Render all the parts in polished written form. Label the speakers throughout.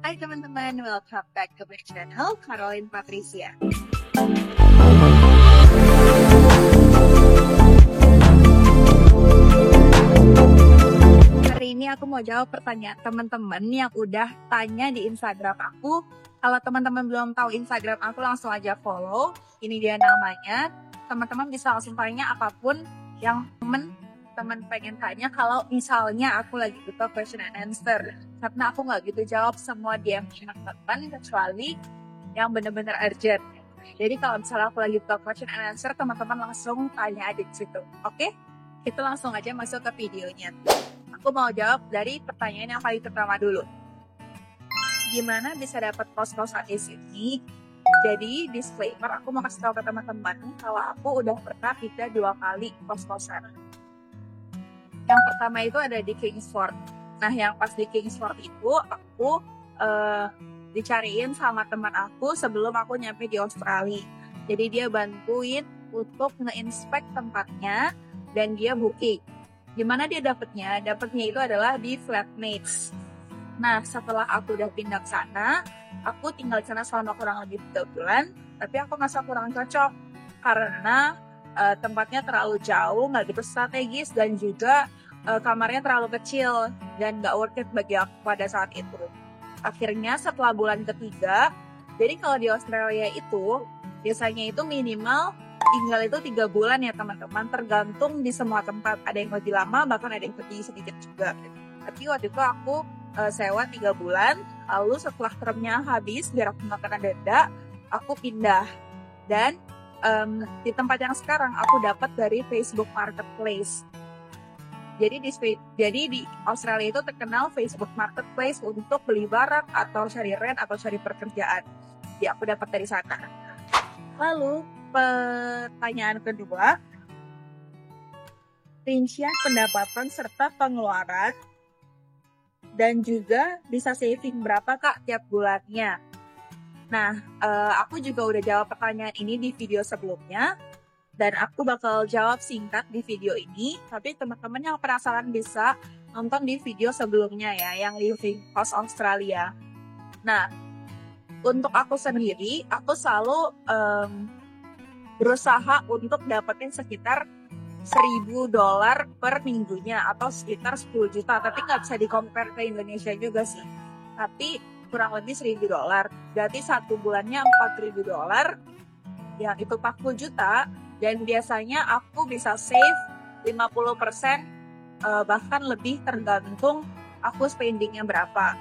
Speaker 1: Hai teman-teman, welcome back ke my channel, Caroline Patricia. Hari ini aku mau jawab pertanyaan teman-teman yang udah tanya di Instagram aku. Kalau teman-teman belum tahu Instagram aku, langsung aja follow. Ini dia namanya. Teman-teman bisa langsung tanya apapun yang teman-teman pengen tanya. Kalau misalnya aku lagi butuh question and answer, karena aku nggak gitu jawab semua DM teman-teman kecuali yang bener-bener urgent. Jadi kalau misalnya aku lagi butuh question and answer, teman-teman langsung tanya aja di situ. Oke? Kita langsung aja masuk ke videonya. Aku mau jawab dari pertanyaan yang paling pertama dulu. Gimana bisa dapat kos-kosan di sini? Jadi disclaimer, aku mau kasih tahu ke teman-teman kalau aku udah pernah pindah 2 kali kos-kosan. Yang pertama itu ada di Kingsford. Nah, yang pas di Kingsford itu aku dicariin sama teman aku sebelum aku nyampe di Australia. Jadi dia bantuin untuk nge-inspect tempatnya dan dia booking. Gimana dia dapetnya? Dapetnya itu adalah di Flatmates. Nah, setelah aku udah pindah ke sana, aku tinggal di sana selama kurang lebih 3 bulan, tapi aku merasa kurang cocok karena tempatnya terlalu jauh, nggak gitu strategis, dan juga kamarnya terlalu kecil dan nggak worth it bagi aku pada saat itu. Akhirnya setelah bulan ketiga, jadi kalau di Australia itu biasanya itu minimal tinggal itu 3 bulan ya teman-teman, tergantung di semua tempat. Ada yang lebih lama, bahkan ada yang lebih sedikit juga. Tapi waktu itu aku sewa 3 bulan, lalu setelah termnya habis, biar aku nggak kena denda, aku pindah. Dan di tempat yang sekarang aku dapat dari Facebook Marketplace. Jadi di Australia itu terkenal Facebook Marketplace untuk beli barang atau cari rent atau cari pekerjaan. Jadi aku dapat dari sana. Lalu pertanyaan kedua, rincian pendapatan serta pengeluaran dan juga bisa saving berapa Kak tiap bulannya. Nah, aku juga udah jawab pertanyaan ini di video sebelumnya dan aku bakal jawab singkat di video ini, tapi teman-teman yang penasaran bisa nonton di video sebelumnya ya, yang Living Cost Australia. Nah, untuk aku sendiri, aku selalu berusaha untuk dapetin sekitar $1.000 per minggunya atau sekitar 10 juta, tapi nggak bisa di-compare ke Indonesia juga sih. Tapi kurang lebih $1.000, berarti 1 bulannya $4.000, yang itu 40 juta, dan biasanya aku bisa save 50%, bahkan lebih tergantung aku spendingnya berapa.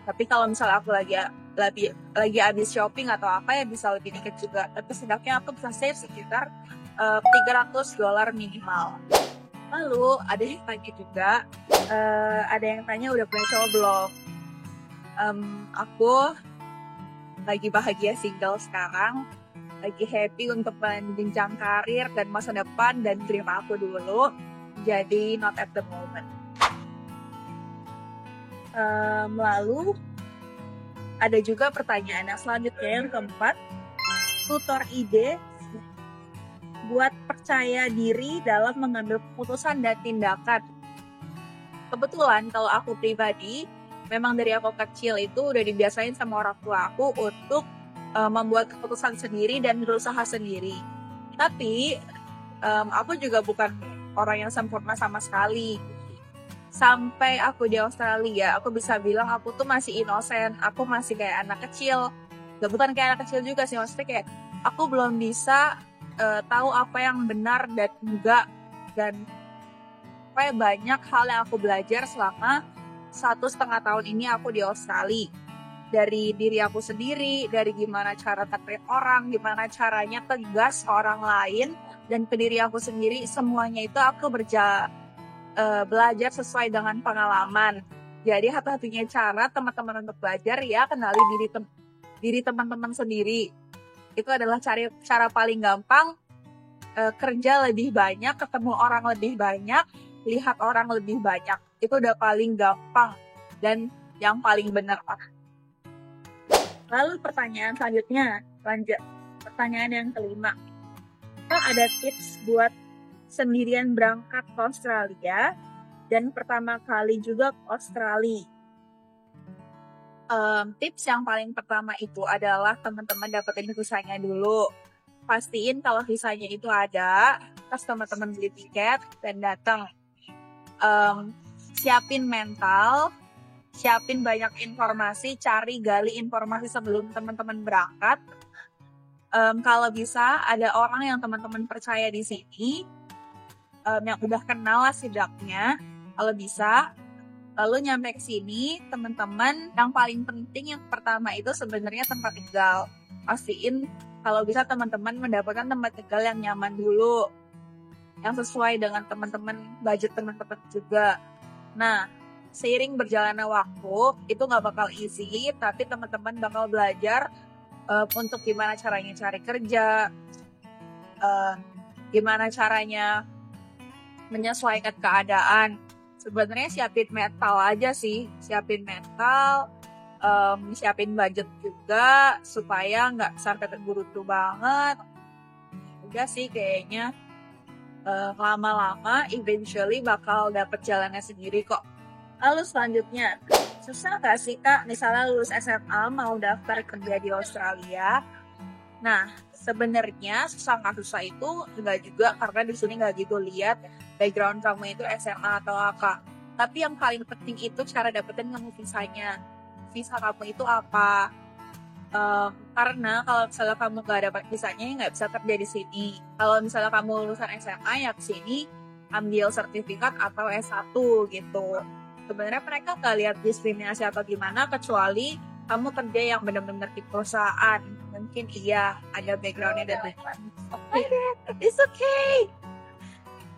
Speaker 1: Tapi kalau misalnya aku lagi habis shopping atau apa ya bisa lebih dikit juga. Tapi setidaknya aku bisa save sekitar $300 minimal. Lalu ada yang tanya juga, ada yang tanya udah punya cowok belum? Aku lagi bahagia single sekarang, lagi happy untuk menjenjang karir dan masa depan dan dream aku dulu. Jadi not at the moment. Lalu ada juga pertanyaan yang selanjutnya yang keempat, tutor ide buat percaya diri dalam mengambil keputusan dan tindakan. Kebetulan kalau aku pribadi, memang dari aku kecil itu udah dibiasain sama orang tua aku untuk membuat keputusan sendiri dan berusaha sendiri. Tapi aku juga bukan orang yang sempurna sama sekali. Sampai aku di Australia, aku bisa bilang aku tuh masih inosen, aku masih kayak anak kecil. Bukan kayak anak kecil juga sih, maksudnya kayak aku belum bisa tahu apa yang benar dan enggak, dan kayak banyak hal yang aku belajar selama 1,5 tahun ini aku di Australia. Dari diri aku sendiri, dari gimana cara treat orang, gimana caranya tegas ke orang lain, dan ke diri aku sendiri, semuanya itu aku belajar sesuai dengan pengalaman. Jadi satu-satunya cara teman-teman untuk belajar ya kenali diri teman-teman sendiri. Itu adalah cara paling gampang, kerja lebih banyak, ketemu orang lebih banyak, lihat orang lebih banyak. Itu udah paling gampang dan yang paling benar. Lalu pertanyaan selanjutnya, pertanyaan yang kelima. Ada tips buat sendirian berangkat ke Australia dan pertama kali juga ke Australia? Tips yang paling pertama itu adalah teman-teman dapetin visanya dulu. Pastiin kalau visanya itu ada, terus teman-teman beli tiket dan datang. Siapin mental, siapin banyak informasi, gali informasi sebelum teman-teman berangkat. Kalau bisa ada orang yang teman-teman percaya di sini, yang udah kenal lah setidaknya, kalau bisa. Lalu nyampe ke sini, teman-teman, yang paling penting yang pertama itu sebenarnya tempat tinggal. Pastiin kalau bisa teman-teman mendapatkan tempat tinggal yang nyaman dulu, yang sesuai dengan teman-teman, budget teman-teman juga. Nah, seiring berjalannya waktu, itu nggak bakal easy, tapi teman-teman bakal belajar untuk gimana caranya cari kerja, gimana caranya menyesuaikan keadaan. Sebenarnya siapin mental aja sih, siapin mental, siapin budget juga supaya nggak sampai terburu-buru banget. Udah sih kayaknya lama-lama eventually bakal dapet jalannya sendiri kok. Lalu selanjutnya, susah gak sih Kak misalnya lulus SMA mau daftar kerja di Australia? Nah, sebenarnya susah nggak susah itu enggak juga, karena di sini nggak gitu lihat background kamu itu SMA atau apa. Tapi yang paling penting itu cara dapetin kamu visanya. Visa kamu itu apa? Karena kalau misalnya kamu nggak dapat visanya, nggak bisa kerja di sini. Kalau misalnya kamu lulusan SMA ya ke sini ambil sertifikat atau S1 gitu. Sebenarnya mereka nggak lihat diskriminasi atau gimana, kecuali kamu kerja yang benar-benar di perusahaan. Mungkin iya ada backgroundnya dan lain-lain. Okay. It's okay.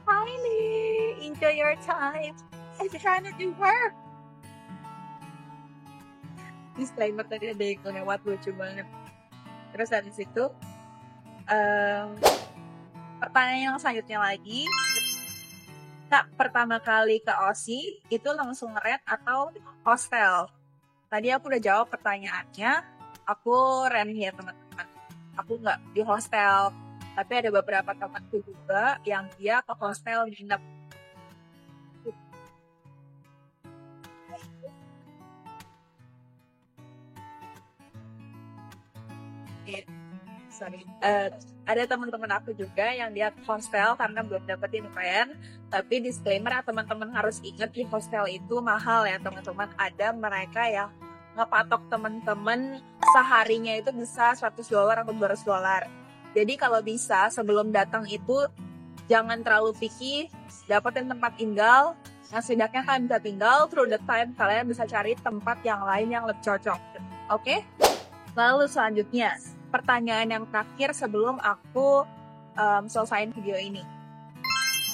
Speaker 1: Finally, enjoy your time. I'm trying to do work. Disclaimer tadi ada yang lewat, lucu banget. Terus dari situ, pertanyaan yang selanjutnya lagi, Kak, pertama kali ke Aussie itu langsung rent atau hostel? Tadi aku udah jawab pertanyaannya, aku rent ya teman-teman. Aku nggak di hostel, tapi ada beberapa temanku juga yang dia ke hostel nginep. Ada teman-teman aku juga yang dia ke hostel karena belum dapetin rent. Tapi disclaimer, teman-teman harus ingat di hostel itu mahal ya teman-teman. Ada mereka yang ngepatok teman-teman seharinya itu bisa $100 atau $200. Jadi kalau bisa sebelum datang itu jangan terlalu picky, dapetin tempat tinggal. Nah, setidaknya kalian bisa tinggal through the time, kalian bisa cari tempat yang lain yang lebih cocok. Oke? Lalu selanjutnya, pertanyaan yang terakhir sebelum aku selesaiin video ini.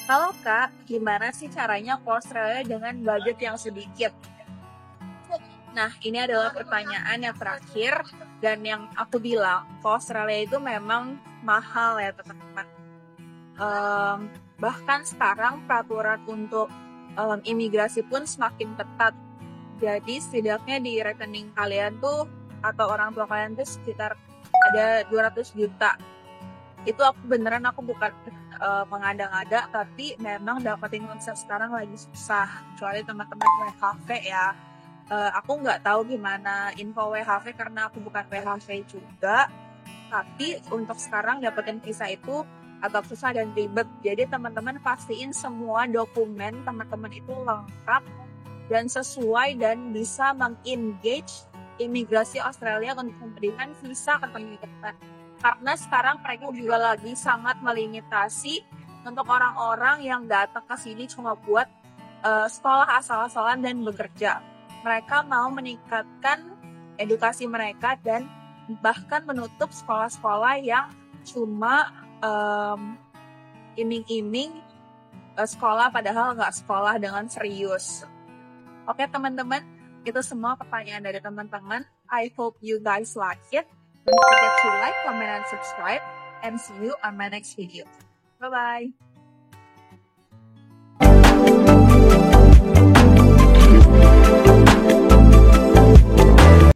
Speaker 1: Halo Kak, gimana sih caranya ke Australia dengan budget yang sedikit? Nah, ini adalah pertanyaan yang terakhir dan yang aku bilang, ke Australia itu memang mahal ya teman-teman. Bahkan sekarang peraturan untuk imigrasi pun semakin ketat. Jadi setidaknya di rekening kalian tuh atau orang tua kalian tuh sekitar ada 200 juta. Itu aku bukan mengada-ngada, tapi memang dapetin konsep sekarang lagi susah. Kecuali teman-teman WHV ya. Aku nggak tahu gimana info WHV karena aku bukan WHV juga. Tapi untuk sekarang dapetin visa itu agak susah dan ribet. Jadi teman-teman pastiin semua dokumen teman-teman itu lengkap dan sesuai dan bisa meng-engage imigrasi Australia untuk memberikan visa ke teman-teman. Karena sekarang mereka juga lagi sangat melimitasi untuk orang-orang yang datang ke sini cuma buat sekolah asal-asalan dan bekerja. Mereka mau meningkatkan edukasi mereka dan bahkan menutup sekolah-sekolah yang cuma iming-iming sekolah padahal nggak sekolah dengan serius. Oke teman-teman, itu semua pertanyaan dari teman-teman. I hope you guys like it. Don't forget to like, comment, and subscribe. And see you on my next video. Bye-bye.